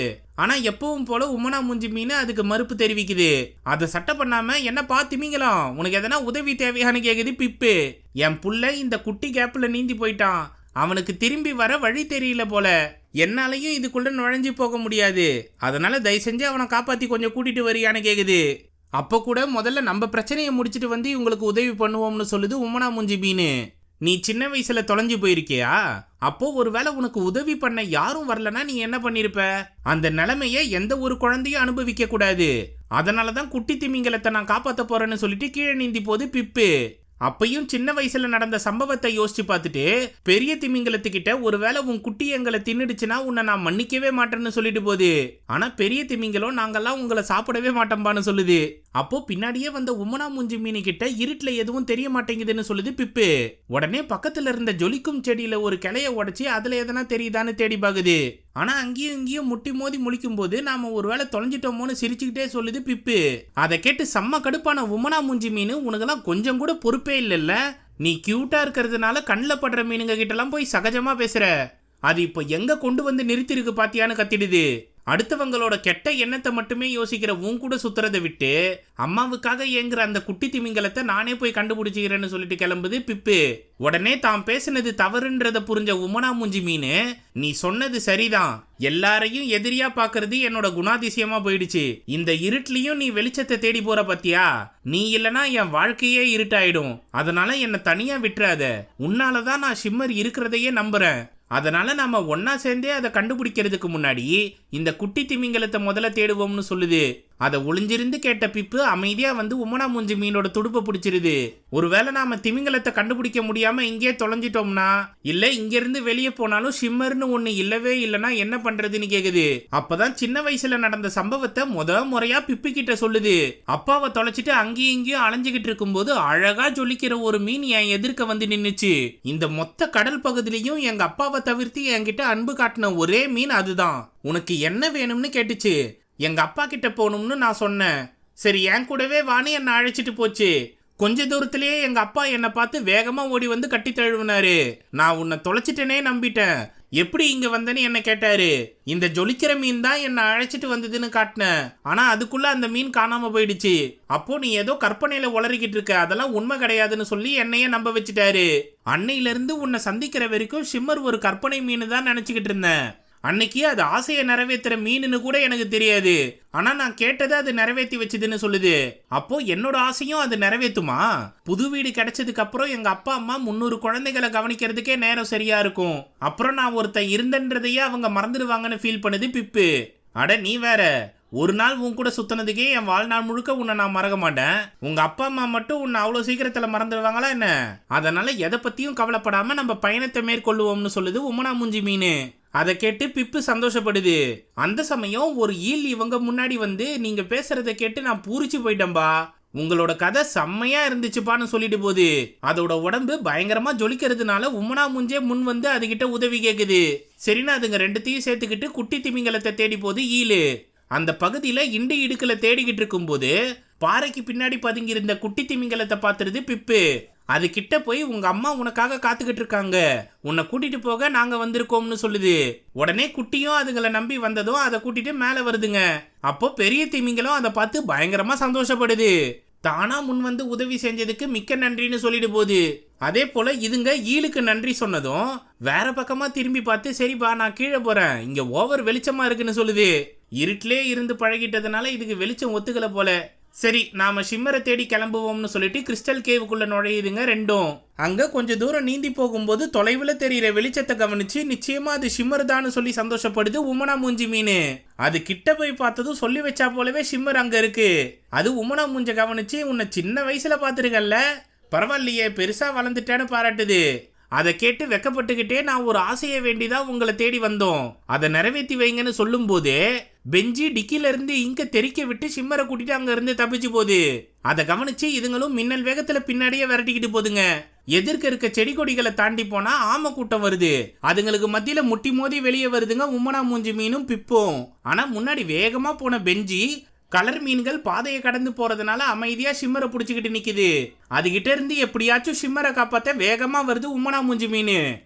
A: ஆனா எப்பவும் போல உமனா மூஞ்சி மீன் அதுக்கு மறுப்பு தெரிவிக்குது. அதை சட்டை பண்ணாம என்னப்பா திமிங்கலம், உனக்கு எதனா உதவி தேவையானு கேக்குது பிப்பு. என் புள்ள இந்த குட்டி கேப்ல நீந்தி போயிட்டான், அவனுக்கு திரும்பி வர வழி தெரியல போல, என்னாலையும் இதுக்குள்ள நுழைஞ்சு போக முடியாது, அதனால தயவு செஞ்சு அவனை காப்பாத்தி கொஞ்சம் கூட்டிட்டு வரியான்னு கேக்குது. அப்போ கூட முதல்ல நம்ம பிரச்சனையை முடிச்சுட்டு வந்து இவங்களுக்கு உதவி பண்ணுவோம்னு சொல்லுது உமனா மூஞ்சி மீன். நீ சின்ன வயசுல தொலைஞ்சு போயிருக்கியா? அப்போ ஒருவேளை உனக்கு உதவி பண்ண யாரும் வரலனா நீ என்ன பண்ணிருப்ப? அந்த நிலைமையை எந்த ஒரு குழந்தையும் அனுபவிக்க கூடாது, அதனாலதான் குட்டி திமிங்கலத்தை நான் காப்பாத்த போறேன்னு சொல்லிட்டு கீழே நீந்தி போது பிப்பு. அப்பையும் சின்ன வயசுல நடந்த சம்பவத்தை யோசிச்சு பார்த்துட்டு பெரிய திமிங்கலத்துக்கிட்ட ஒருவேளை உன் குட்டி எங்களை தின்னுடுச்சுன்னா உன்னை நான் மன்னிக்கவே மாட்டேன்னு சொல்லிட்டு போகுது. ஆனா பெரிய திமிங்கலம் நாங்கெல்லாம் உங்களை சாப்பிடவே மாட்டோம்பான்னு சொல்லுது. அப்போ பின்னாடியே வந்த உம்மனா மூஞ்சி மீனு கிட்ட இருட்டுல எதுவும் தெரிய மாட்டேங்குதுன்னு சொல்லுது பிப்பு. உடனே பக்கத்துல இருந்த ஜொலிக்கும் செடியில ஒரு கிளைய உடைச்சு அதுல எதனா தெரியுதான்னு தேடி பாக்குது. ஆனா அங்கேயும் இங்கேயும் முட்டி மோதி முழிக்கும் போது நாம ஒருவேளை தொலைஞ்சிட்டோமோன்னு சிரிச்சுக்கிட்டே சொல்லுது பிப்பு. அதை கேட்டு செம்ம கடுப்பான உம்மனா மூஞ்சி மீன், உனக்கெல்லாம் கொஞ்சம் கூட பொறுப்பே இல்லைல்ல, நீ கியூட்டா இருக்கிறதுனால கண்ணில் படுற மீனுங்க கிட்ட எல்லாம் போய் சகஜமா பேசுற, அது இப்போ எங்க கொண்டு வந்து நிறுத்திருக்கு பாத்தியான்னு கத்திடுது. அடுத்தவங்களோட கெட்ட எண்ணத்தை மட்டுமே யோசிக்கிற உன் கூட சுத்துறதை விட்டு அம்மாவுக்காக ஏங்குற அந்த குட்டி திமிங்கலத்தை நானே போய் கண்டுபிடிச்சிக்கிறேன்னு சொல்லிட்டு கிளம்புது பிப்பு. உடனே தாம் பேசினது தவறுன்றத புரிஞ்ச உம்மனா மூஞ்சி மீனு, நீ சொன்னது சரிதான், எல்லாரையும் எதிரியா பாக்குறது என்னோட குணாதிசயமா போயிடுச்சு, இந்த இருட்லயும் நீ வெளிச்சத்தை தேடி போற பத்தியா, நீ இல்லனா என் வாழ்க்கையே இருட்டாயிடும், அதனால என்னை தனியா விட்டுறாத, உன்னாலதான் நான் ஷிம்மர் இருக்கிறதையே நம்புறேன், அதனால நாம ஒன்னா சேர்ந்தே அதை கண்டுபிடிக்கிறதுக்கு முன்னாடி இந்த குட்டி திமிங்கலத்தை முதல்ல தேடுவோம்னு சொல்லுது. அதை ஒளிஞ்சிருந்து கேட்ட பிப்பு அமைதியா வந்து உம்மனா மூஞ்சி மீனோட துடுப்பை பிடிச்சிருது. ஒருவேளை நாம திமிங்கலத்தை கண்டுபிடிக்க முடியாம இங்கே தொலைஞ்சிட்டோம்னா, இல்ல இங்க இருந்து வெளியே போனாலும் ஷிம்மர்னு ஒண்ணு இல்லவே இல்லைன்னா என்ன பண்றதுன்னு கேக்குது. அப்பதான் சின்ன வயசுல நடந்த சம்பவத்தை முறையா பிப்பு கிட்ட சொல்லுது. அப்பாவை தொலைச்சிட்டு அங்கேயும் இங்கேயும் அலைஞ்சுகிட்டு இருக்கும் போது அழகா ஜொலிக்கிற ஒரு மீன் என் எதிர்க்க வந்து நின்னுச்சு. இந்த மொத்த கடல் பகுதியிலையும் எங்க அப்பாவை தவிர்த்து என்கிட்ட அன்பு காட்டின ஒரே மீன் அதுதான். உனக்கு என்ன வேணும்னு கேட்டுச்சு. எங்க அப்பா கிட்ட போகணும்னு நான் சொன்னேன். சரி என் கூடவே வான்னு என்னை அழைச்சிட்டு போச்சு. கொஞ்ச தூரத்திலேயே எங்க அப்பா என்னை பார்த்து வேகமா ஓடி வந்து கட்டி தழுவினாரு. நான் உன்னை தொலைச்சிட்டேனே நம்பிட்டேன், எப்படி இங்க வந்தேன்னு என்ன கேட்டாரு. இந்த ஜொலிக்கிற மீன் தான் என்னை அழைச்சிட்டு வந்ததுன்னு காட்டினேன். ஆனா அதுக்குள்ள அந்த மீன் காணாம போயிடுச்சு. அப்போ நீ ஏதோ கற்பனையில உளறிக்கிட்டு இருக்க, அதெல்லாம் உண்மை கிடையாதுன்னு சொல்லி என்னையே நம்ப வச்சுட்டாரு. அன்னையில இருந்து உன்னை சந்திக்கிற வரைக்கும் ஷிம்மர் ஒரு கற்பனை மீன் தான் நினைச்சுக்கிட்டு இருந்தேன். அன்னைக்கு அது ஆசையை நிறைவேற்றுற மீனுன்னு கூட எனக்கு தெரியாது, ஆனா நான் கேட்டதை அது நிறைவேற்றி வச்சுதுன்னு சொல்லுது. அப்போ என்னோட ஆசையும் அது நிறைவேற்றுமா? புது வீடு கிடைச்சதுக்கு அப்புறம் எங்க அப்பா அம்மா 300 குழந்தைகளை கவனிக்கிறதுக்கே நேரம் சரியா இருக்கும், அப்புறம் நான் ஒருத்தன் இருந்தன்றதையே அவங்க மறந்துடுவாங்கன்னு ஃபீல் பண்ணுது பிப்பு. அட நீ வேற, ஒரு நாள் உன் கூட சுத்தினதுக்கே என் வாழ்நாள் முழுக்க உன்னை நான் மறக்க மாட்டேன், உங்க அப்பா அம்மா மட்டும் உன்னை அவ்வளவு சீக்கிரத்துல மறந்துடுவாங்களா என்ன? அதனால எதை பத்தியும் கவலைப்படாம நம்ம பயணத்தை மேற்கொள்ளுவோம்னு சொல்லுது உம்மனா மூஞ்சி மீன். அதை கேட்டு பிப்பு சந்தோஷப்படுது. அந்த சமயம் ஒரு ஈல் இவங்க முன்னாடி வந்து, நீங்க பேசுறத கேட்டு நான் பூரிச்சு போயிட்டேன்பா, உங்களோட கதை செம்மையா இருந்துச்சுப்பான்னு சொல்லிட்டு போகுது. அதோட உடம்பு பயங்கரமா ஜொலிக்கிறதுனால உம்மனா மூஞ்சே முன் வந்து அதுகிட்ட உதவி கேக்குது. சரின்னு அதுங்க ரெண்டுத்தையும் சேர்த்துக்கிட்டு குட்டி திமிங்கலத்தை தேடி போகுது ஈலு. அந்த பகுதியில இண்டு இடுக்கல தேடிக்கிட்டு இருக்கும் போது பாறைக்கு பின்னாடி பதுங்கி இருந்த குட்டி திமிங்கலத்தை பார்த்துருது பிப்பு. அது கிட்ட போய் உங்க அம்மா உனக்காக காத்துக்கிட்டு இருக்காங்க, உன்னை கூட்டிட்டு போக நாங்க வந்திருக்கோம்னு சொல்லுது. உடனே குட்டியும் அதுங்களை நம்பி வந்ததும் அதை கூட்டிட்டு மேல வருதுங்க. அப்போ பெரிய திமிங்கலம் அதை பார்த்து பயங்கரமா சந்தோஷப்படுது. தானா முன் வந்து உதவி செஞ்சதுக்கு மிக்க நன்றின்னு சொல்லிட்டு போகுது. அதே போல இதுங்க ஈலுக்கு நன்றி சொன்னதும் வேற பக்கமா திரும்பி பார்த்து, சரிப்பா நான் கீழே போறேன், இங்க ஓவர் வெளிச்சமா இருக்குன்னு சொல்லுது. இருட்டிலே இருந்து பழகிட்டதுனால இதுக்கு வெளிச்சம் ஒத்துக்கல போல. சரி நாம ஷிம்மரை தேடி கிளம்புவோம்னு சொல்லிட்டு கிறிஸ்டல் கேவுக்குள்ள நுழையுதுங்க ரெண்டும். அங்க கொஞ்ச தூரம் நீந்தி போகும்போது தொலைவில் தெரியிற வெளிச்சத்தை கவனிச்சு நிச்சயமா அது ஷிம்மர் தான் சொல்லி சந்தோஷப்படுது உம்மனா மூஞ்சி மீன். அது கிட்ட போய் பார்த்ததும் சொல்லி வச்சா போலவே ஷிம்மர் அங்க இருக்கு. அது உம்மனா மூஞ்ச கவனிச்சு, உன்னை சின்ன வயசுல பார்த்துருக்கல்ல, பரவாயில்லையே பெருசா வளர்ந்துட்டேன்னு பாராட்டுது. அதை கேட்டு வெக்கப்பட்டுக்கிட்டே, நான் ஒரு ஆசையை வேண்டிதான் உங்களை தேடி வந்தோம், அதை நிறைவேற்றி வைங்கன்னு சொல்லும் போதே பெஞ்சி டிக்கில இருந்து இங்க தெறிக்க விட்டு ஷிம்மரை கூட்டிட்டு அங்க இருந்து தப்பிச்சு போகுது. அதை கவனிச்சு இதுங்களும் மின்னல் வேகத்துல பின்னாடியே விரட்டிக்கிட்டு போதுங்க. எதிர்க்க இருக்க செடி கொடிகளை தாண்டி போனா ஆமை கூட்டம் வருது. அதுங்களுக்கு மத்தியில முட்டி மோதி வெளியே வருதுங்க உம்மனா மூஞ்சி மீனும் பிப்பும். ஆனா முன்னாடி வேகமா போன பெஞ்சி கலர் மீன்கள் பாதையை கடந்து போறதுனால அமைதியா ஷிம்மரை புடிச்சுக்கிட்டு நிக்குது. அதுகிட்ட இருந்து எப்படியாச்சும் ஷிம்மரை காப்பாத்த வேகமா வருது உம்மனா மூஞ்சி மீன்.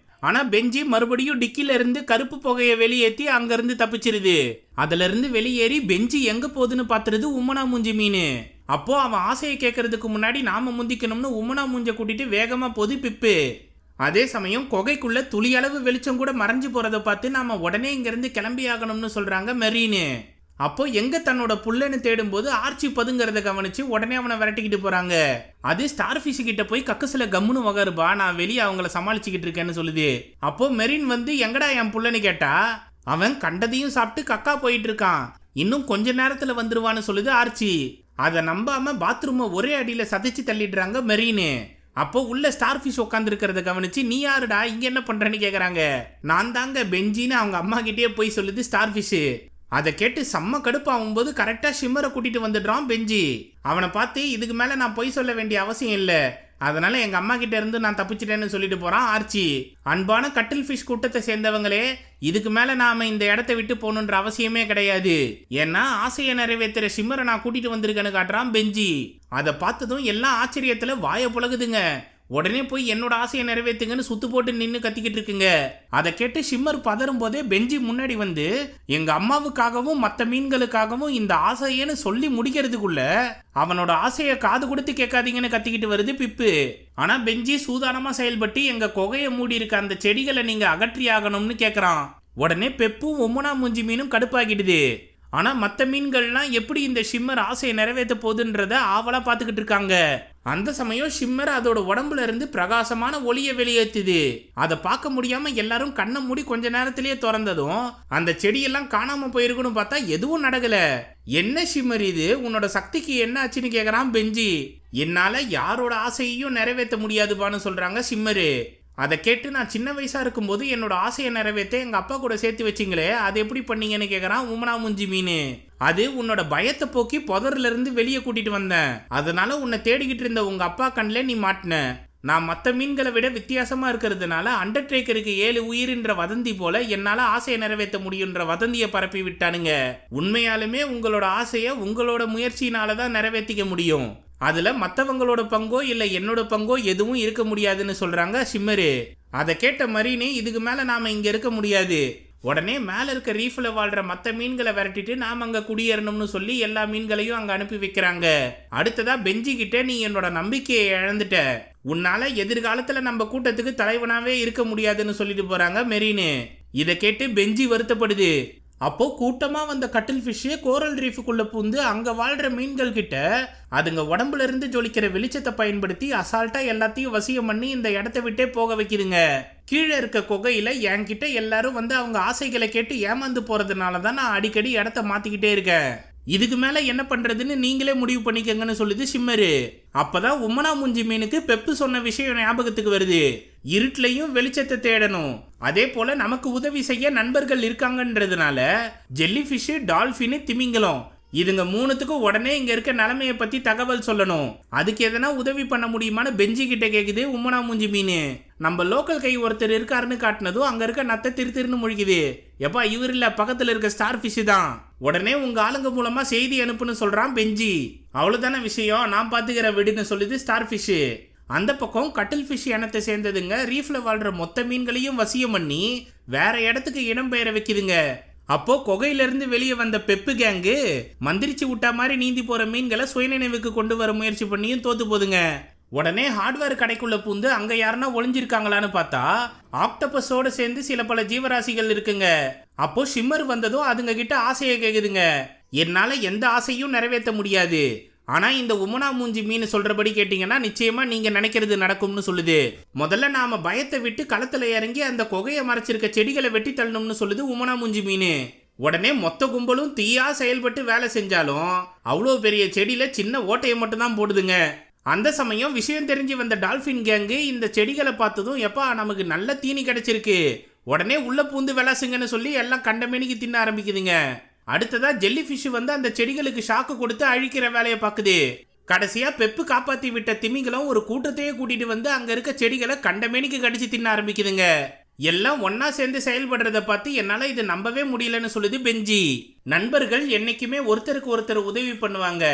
A: ஆனா பெஞ்சி மறுபடியும் டிக்கில இருந்து கருப்பு புகையை வெளியேற்றி அங்க இருந்து தப்பிச்சிருது. அதுல இருந்து வெளியேறி பெஞ்சி எங்க போகுதுன்னு பாத்துருது உம்மனா மூஞ்சி மீன். அப்போ அவன் ஆசையை கேட்கறதுக்கு முன்னாடி நாம முந்திக்கணும்னு உம்மனா மூஞ்ச கூட்டிட்டு வேகமா போது பிப்பு. அதே சமயம் குகைக்குள்ள துளியளவு வெளிச்சம் கூட மறைஞ்சு போறதை பார்த்து நாம உடனே இங்க இருந்து கிளம்பி ஆகணும்னு சொல்றாங்க மெரீனு. அப்போ எங்க தன்னோட புள்ளன்னு தேடும் போது ஆர்ச்சி பதுங்கிறத கவனிச்சு உடனே அவனை விரட்டிக்கிட்டு போறாங்க. அது ஸ்டார் ஃபிஷ் கிட்ட போய் கக்கசுல கம்முன்னு வகருப்பா, நான் வெளியே அவங்கள சமாளிச்சுக்கிட்டு இருக்கேன்னு சொல்லுது. அப்போ மெரின் வந்து எங்கடா என் புள்ளன்னு கேட்டா, அவன் கண்டதையும் சாப்பிட்டு கக்கா போயிட்டு இருக்கான், இன்னும் கொஞ்ச நேரத்துல வந்துருவான்னு சொல்லுது ஆர்ச்சி. அதை நம்பாம பாத்ரூமை ஒரே அடியில சதைச்சு தள்ளிடுறாங்க மெரீனு. அப்போ உள்ள ஸ்டார் ஃபிஷ் உட்கார்ந்து இருக்கிறத கவனிச்சு நீ யாருடா இங்க என்ன பண்றேன்னு கேக்குறாங்க. நான் தாங்க பெஞ்சின்னு அவங்க அம்மா கிட்டே போய் சொல்லுது ஸ்டார் ஃபிஷ். அதை கேட்டு செம்ம கடுப்பாகும் போது கரெக்டா ஷிம்மரை கூட்டிட்டு வந்துடுறான் பெஞ்சி. அவனை பார்த்து இதுக்கு மேல நான் பொய் சொல்ல வேண்டிய அவசியம் இல்ல, அதனால எங்க அம்மா கிட்ட இருந்து நான் தப்பிச்சிட்டேன்னு சொல்லிட்டு போறான் ஆர்ச்சி. அன்பான கட்டில் ஃபிஷ் கூட்டத்தை சேர்ந்தவங்களே, இதுக்கு மேல நாம இந்த இடத்தை விட்டு போகணுன்ற அவசியமே கிடையாது. ஏன்னா ஆசையை நிறைவேற்றுற ஷிம்மரை நான் கூட்டிட்டு வந்திருக்கேன்னு காட்டுறான் பெஞ்சி. அதை பார்த்ததும் எல்லாம் ஆச்சரியத்துல வாய புலகுதுங்க. உடனே போய் என்னோட ஆசையை நிறைவேற்றுங்கன்னு சுத்து போட்டு நின்று கத்திக்கிட்டு இருக்குங்க. அதை கேட்டு ஷிம்மர் பதறும் போதே பெஞ்சி முன்னாடி வந்து எங்க அம்மாவுக்காகவும் மற்ற மீன்களுக்காகவும் இந்த ஆசையன்னு சொல்லி முடிக்கிறதுக்குள்ள அவனோட ஆசையை காது கொடுத்து கேட்காதீங்கன்னு கத்திக்கிட்டு வருது பிப்பு. ஆனா பெஞ்சி சூதானமா செயல்பட்டு எங்க குகையை மூடி இருக்க அந்த செடிகளை நீங்க அகற்றி ஆகணும்னு கேட்கறான். உடனே பெப்பும் ஒம்முனா மூஞ்சி மீனும் கடுப்பாகிடுது. ஆனா மற்ற மீன்கள்லாம் எப்படி இந்த ஷிம்மர் ஆசையை நிறைவேற்ற போகுதுன்றத ஆவலா பார்த்துக்கிட்டு இருக்காங்க. அந்த சமயம் ஷிம்மர் அதோட உடம்புல இருந்து பிரகாசமான ஒளியை வெளியேற்றுது. அதை பார்க்க முடியாம எல்லாரும் கண்ணை மூடி கொஞ்ச நேரத்திலேயே திறந்ததும் அந்த செடியெல்லாம் காணாம போயிருக்குன்னு பார்த்தா எதுவும் நடக்கல. என்ன ஷிம்மர் இது, உன்னோட சக்திக்கு என்ன ஆச்சுன்னு கேக்குறான் பெஞ்சி. என்னால யாரோட ஆசையையும் நிறைவேற்ற முடியாதுப்பான்னு சொல்றாங்க ஷிம்மரு. அதை கேட்டு நான் சின்ன வயசா இருக்கும்போது என்னோட ஆசையை நிறைவேற்ற எங்க அப்பா கூட சேர்த்து வச்சிங்களே, அது எப்படி பண்ணீங்கன்னு கேக்குறான் உமனா முஞ்சி மீன். அது உன்னோட பயத்தை போக்கி புதர்ல இருந்து வெளியே கூட்டிட்டு வந்தேன், அதனால உன்னை தேடிக்கிட்டு இருந்த உங்க அப்பா கண்ணில் நீ மாட்டின. நான் மற்ற மீன்களை விட வித்தியாசமா இருக்கிறதுனால அண்டர்டேக்கருக்கு 7 உயிர்ன்ற வதந்தி போல என்னால ஆசையை நிறைவேற்ற முடியுன்ற வதந்தியை பரப்பி விட்டானுங்க. உண்மையாலுமே உங்களோட ஆசையை உங்களோட முயற்சியினாலதான் நிறைவேற்றிக்க முடியும். அதுல மற்றவங்களோட பங்கோ இல்ல என்னோட பங்கோ எதுவும் இருக்க முடியாதுன்னு சொல்றாங்க ஷிம்மரு. அதை கேட்ட மரீனு இதுக்கு மேல நாம இங்க இருக்க முடியாது, உடனே மேல இருக்க ரீஃப்ல வாழ்ற மற்ற மீன்களை விரட்டிட்டு நாம அங்க குடியேறணும்னு சொல்லி எல்லா மீன்களையும் அங்க அனுப்பி வைக்கிறாங்க. அடுத்ததா பெஞ்சி கிட்ட நீ என்னோட நம்பிக்கையை இழந்துட்ட, உன்னால எதிர்காலத்துல நம்ம கூட்டத்துக்கு தலைவனாவே இருக்க முடியாதுன்னு சொல்லிட்டு போறாங்க மெரீனு. இதை கேட்டு பெஞ்சி வருத்தப்படுது. அப்போ கூட்டமா வந்த கட்டில் ஃபிஷ் கோரல் ரீஃபுக்குள்ள பூந்து அங்க வாழ்ற மீன்கள் கிட்ட அதுங்க உடம்புல இருந்து ஜொலிக்கிற வெளிச்சத்தை பயன்படுத்தி அசால்ட்டா எல்லாத்தையும் வசியம் பண்ணி இந்த இடத்தை விட்டே போக வைக்குதுங்க. கீழே இருக்க குகையில என்கிட்ட எல்லாரும் வந்து அவங்க ஆசைகளை கேட்டு ஏமாந்து போறதுனாலதான் நான் அடிக்கடி இடத்த மாத்திக்கிட்டே இருக்கேன். இதுக்கு மேல என்ன பண்றதுன்னு நீங்களே முடிவு பண்ணிக்கங்கன்னு சொல்லுது ஷிம்மரு. அப்பதான் உம்மனா முஞ்சி மீனுக்கு பெப்பு சொன்ன விஷயம் ஞாபகத்துக்கு வருது. இருட்டிலையும் வெளிச்சத்தை தேடணும், அதே போல நமக்கு உதவி செய்ய நண்பர்கள் இருக்காங்கன்றதுனால ஜெல்லி ஃபிஷ், டால்பின், திமிங்கலம் இதுங்க 3த்துக்கும் உடனே இங்க இருக்க நிலைமையை பத்தி தகவல் சொல்லணும். அதுக்கு எதனா உதவி பண்ண முடியுமான்னு பெஞ்சி கிட்ட கேக்குது உம்மனா மூஞ்சி மீன். நம்ம லோக்கல் கை ஒருத்தர் இருக்காருன்னு காட்டினதும் அங்க இருக்க நத்தை திருன்னு முழிக்குது. எப்பா இவர் இல்ல, பக்கத்துல இருக்க ஸ்டார் ஃபிஷ் தான். உடனே உங்க ஆளுங்க மூலமா செய்தி அனுப்புன்னு சொல்றான் பெஞ்சி. அவ்வளவுதான விஷயம், நான் பாத்துக்கிற விடுன்னு சொல்லுது ஸ்டார் ஃபிஷ். அந்த பக்கம் கட்டில் ஃபிஷ் இனத்தை சேர்ந்ததுங்க ரீஃப்ல வாழ்ற மொத்த மீன்களையும் வசியம் பண்ணி வேற இடத்துக்கு இடம் பெயர வைக்குதுங்க. அப்போ குகையிலிருந்து வெளியே வந்த பெப்பு கேங்கு மந்திரிச்சு விட்டா மாதிரி நீந்தி போற மீன்களை சுயநினைவுக்கு கொண்டு வர முயற்சி பண்ணியும் தோத்து போதுங்க. உடனே ஹார்ட்வேர் கடைக்குள்ள பூந்து அங்க யாருன்னா ஒளிஞ்சிருக்காங்களான்னு பார்த்தா ஆக்டோபஸோட சேர்ந்து சில பல ஜீவராசிகள் இருக்குங்க. அப்போ ஷிம்மர் வந்ததும் அதுங்க கிட்ட ஆசையை கேக்குதுங்க. என்னால எந்த ஆசையும் நிறைவேற்ற முடியாது, ஆனா இந்த உமனா மூஞ்சி மீன் சொல்றபடி கேட்டீங்கன்னா நிச்சயமா நீங்க நினைக்கிறது நடக்கும்னு சொல்லுது. முதல்ல நாம பயத்தை விட்டு களத்துல இறங்கி அந்த குகையை மறைச்சிருக்க செடிகளை வெட்டி தள்ளணும்னு சொல்லுது உமனா மூஞ்சி மீன். உடனே மொத்த கும்பலும் தீயா செயல்பட்டு வேலை செஞ்சாலும் அவ்வளோ பெரிய செடியில சின்ன ஓட்டையை மட்டும் தான் போடுதுங்க. அந்த சமயம் விஷயம் தெரிஞ்சு வந்த டால்பின் கேங்கு இந்த செடிகளை பார்த்ததும் எப்பா நமக்கு நல்ல தீனி கிடைச்சிருக்கு, உடனே உள்ள பூந்து விளாசுங்கன்னு சொல்லி எல்லாம் கண்டமேனிக்கு தின்ன ஆரம்பிக்குதுங்க. அடுத்ததா ஜெல்லி ஃபிஷ் வந்து அந்த செடிகளுக்கு ஷாக்கு கொடுத்து அழிக்கிற வேலையை பார்க்குது. கடைசியா பெப்பு காப்பாத்தி விட்ட திமிங்களும் ஒரு கூட்டத்தையே கூட்டிட்டு வந்து அங்க இருக்க செடிகளை கண்டமேனிக்கு கடிச்சு தின்ன ஆரம்பிக்குதுங்க. எல்லாம் ஒன்னா சேர்ந்து செயல்படுறத பார்த்து என்னால இது நம்பவே முடியலன்னு சொல்லுது பெஞ்சி. நண்பர்கள் என்னைக்குமே ஒருத்தருக்கு ஒருத்தர் உதவி பண்ணுவாங்க,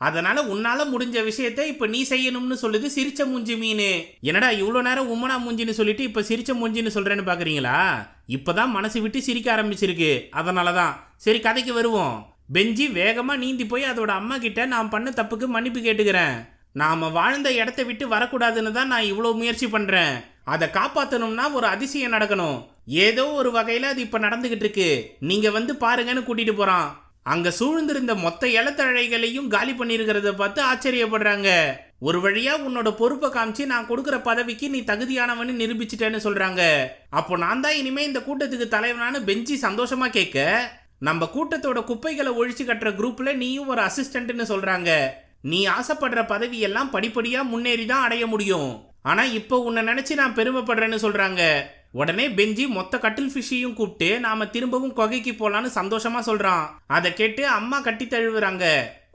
A: அதனால உன்னால முடிஞ்ச விஷயத்த இப்ப நீ செய்யணும்னு சொல்லுது சிரிச்ச மூஞ்சி மீன். என்னடா இவ்வளவு நேரம் உம்மனா மூஞ்சின்னு சொல்லிட்டு இப்ப சிரிச்ச மூஞ்சின்னு சொல்றேன்னு பாக்குறீங்களா? இப்பதான் மனசு விட்டு சிரிக்க ஆரம்பிச்சிருக்கு, அதனாலதான். சரி கதைக்கு வருவோம். பெஞ்சி வேகமா நீந்தி போய் அதோட அம்மா கிட்ட நான் பண்ண தப்புக்கு மன்னிப்பு கேட்டுக்கிறேன், நாம வாழ்ந்த இடத்த விட்டு வரக்கூடாதுன்னு தான் நான் இவ்வளவு முயற்சி பண்றேன், அதை காப்பாத்தணும்னா ஒரு அதிசயம் நடக்கணும், ஏதோ ஒரு வகையில அது இப்ப நடந்துகிட்டு இருக்கு, நீங்க வந்து பாருங்கன்னு கூட்டிட்டு போறான். அங்க சூழ்ந்திருந்த மொத்த இலத்தழைகளையும் காலி பண்ணிருக்கிறத பார்த்து ஆச்சரியப்படுறாங்க. ஒரு வழியா உன்னோட பொறுப்பை காமிச்சு நான் கொடுக்குற பதவிக்கு நீ தகுதியானவன்னு நிரூபிச்சிட்டேன்னு சொல்றாங்க. அப்போ நான் தான் இனிமே இந்த கூட்டத்துக்கு தலைவனானு பெஞ்சி சந்தோஷமா கேட்க, நம்ம கூட்டத்தோட குப்பைகளை ஒழிச்சு கட்டுற குரூப்ல நீயும் ஒரு அசிஸ்டன்ட்னு சொல்றாங்க. நீ ஆசைப்படுற பதவி எல்லாம் படிப்படியா முன்னேறி தான் அடைய முடியும், ஆனா இப்போ உன்னை நினைச்சு நான் பெருமைப்படுறேன்னு சொல்றாங்க. உடனே பெஞ்சி மொத்த கட்டில் ஃபிஷ்ஷையும் கூப்பிட்டு நாம திரும்பவும் குகைக்கு போலான்னு சந்தோஷமா சொல்றான். அதை கேட்டு அம்மா கட்டி தழுவுறாங்க.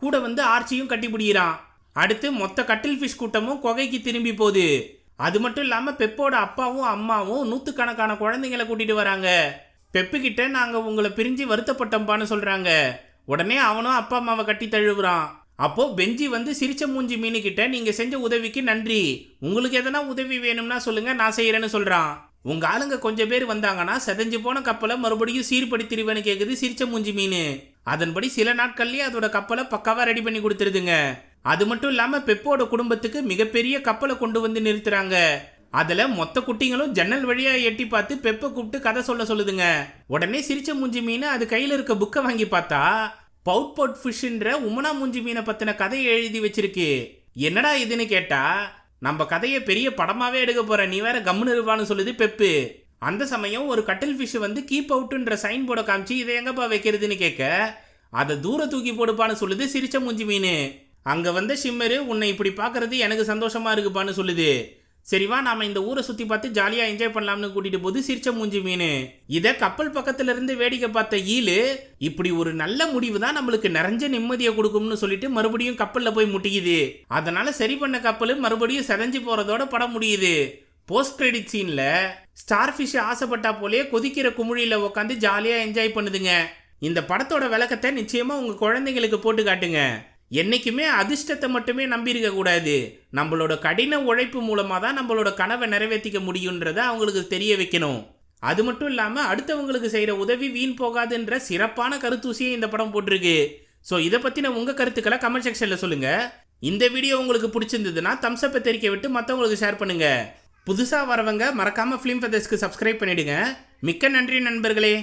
A: கூட வந்து ஆர்ச்சியும் கட்டி பிடிக்கிறான். அடுத்து மொத்த கட்டில் ஃபிஷ் கூட்டமும் குகைக்கு திரும்பி போகுது. அது மட்டும் இல்லாம பெப்போட அப்பாவும் அம்மாவும் நூத்துக்கணக்கான குழந்தைங்களை கூட்டிட்டு வராங்க. பெப்பு கிட்ட நாங்க உங்களை பிரிஞ்சு வருத்தப்பட்டோம்பான்னு சொல்றாங்க. உடனே அவனும் அப்பா அம்மாவை கட்டி தழுவுறான். அப்போ பெஞ்சி வந்து சிரிச்ச மூஞ்சி மீனு கிட்ட நீங்க செஞ்ச உதவிக்கு நன்றி, உங்களுக்கு எதனா உதவி வேணும்னா சொல்லுங்க நான் செய்யறேன்னு சொல்றான். உங்க ஆளுங்க கொஞ்சம் பேர் வந்தாங்கன்னா செதஞ்சு போன கப்பலை மறுபடியும் சீர்படுத்திடுவேன்னு கேக்குது சிரிச்ச மூஞ்சி மீன். அதன்படி சில நாட்கள்லயே அதோட கப்பலை பக்காவா ரெடி பண்ணி கொடுத்துருதுங்க. அது மட்டும் இல்லாம பெப்போட குடும்பத்துக்கு மிகப்பெரிய கப்பலை கொண்டு வந்து நிறுத்துறாங்க. அதுல மொத்த குட்டிங்களும் ஜன்னல் வழியா எட்டி பார்த்து பெப்பை கூப்பிட்டு கதை சொல்லுதுங்க. உடனே சிரிச்ச மூஞ்சி மீன் அது கையில இருக்க புக்கை வாங்கி பார்த்தா பவுட் பவுட் ஃபிஷ்ன்ற உமனா மூஞ்சி மீனை பத்தின கதையை எழுதி வச்சிருக்கு. என்னடா இதுன்னு கேட்டா நம்ம கதையை பெரிய படமாவே எடுக்க போற, நீ வேற கம்முன்னு இருப்பான்னு சொல்லுது பெப்பு. அந்த சமயம் ஒரு கட்டில் ஃபிஷ் வந்து கீப் அவுட்ன்ற சைன் போர்டை காமிச்சு இதை எங்கப்பா வைக்கிறதுன்னு கேட்க அதை தூர தூக்கி போடுப்பான்னு சொல்லுது சிரிச்ச மூஞ்சி மீன். அங்க வந்த ஷிம்மரு உன்னை இப்படி பாக்குறது எனக்கு சந்தோஷமா இருக்குப்பான்னு சொல்லுது. சரிவா நாம இந்த ஊரை சுத்தி பார்த்து ஜாலியா என்ஜாய் பண்ணலாம்னு கூட்டிட்டு போது சிரிச்ச மூஞ்சி மீன். இத கப்பல் பக்கத்துல இருந்து வேடிக்கை பார்த்த ஈலு இப்படி ஒரு நல்ல முடிவு தான் நம்மளுக்கு நிறைஞ்ச நிம்மதியை கொடுக்கும்னு சொல்லிட்டு மறுபடியும் கப்பல்ல போய் முட்டிக்குது. அதனால சரி பண்ண கப்பல் மறுபடியும் செதஞ்சு போறதோட படம் முடியுது. போஸ்ட் கிரெடிட் சீன்ல ஸ்டார் ஃபிஷ் ஆசைப்பட்டா போலே கொதிக்கிற குமிழில உட்காந்து ஜாலியா என்ஜாய் பண்ணுதுங்க. இந்த படத்தோட விளக்கத்தை நிச்சயமா உங்க குழந்தைங்களுக்கு போட்டு காட்டுங்க. என்னைக்குமே அதிர்ஷ்டத்தை மட்டுமே நம்பி இருக்க கூடாது. நம்மளோட கடின உழைப்பு மூலமா தான் நம்மளோட கனவை நிறைவேற்றிக்க முடியுன்றத அவங்களுக்கு தெரிய வைக்கணும். அது மட்டும் இல்லாம அடுத்தவங்களுக்கு செய்யற உதவி வீண் போகாதுன்ற சிறப்பான கருத்தூசியை இந்த படம் போட்டிருக்கு. ஸோ இதை பத்தின உங்க கருத்துக்களை கமெண்ட் செக்ஷன்ல சொல்லுங்க. இந்த வீடியோ உங்களுக்கு பிடிச்சிருந்ததுன்னா தம்ஸ் அப் தெரிவிக்க விட்டு மற்றவங்களுக்கு ஷேர் பண்ணுங்க. புதுசா வரவங்க மறக்காம ஃபிலிம் ஃபெதர்ஸ்க்கு சப்ஸ்கிரைப் பண்ணிடுங்க. மிக்க நன்றி நண்பர்களே.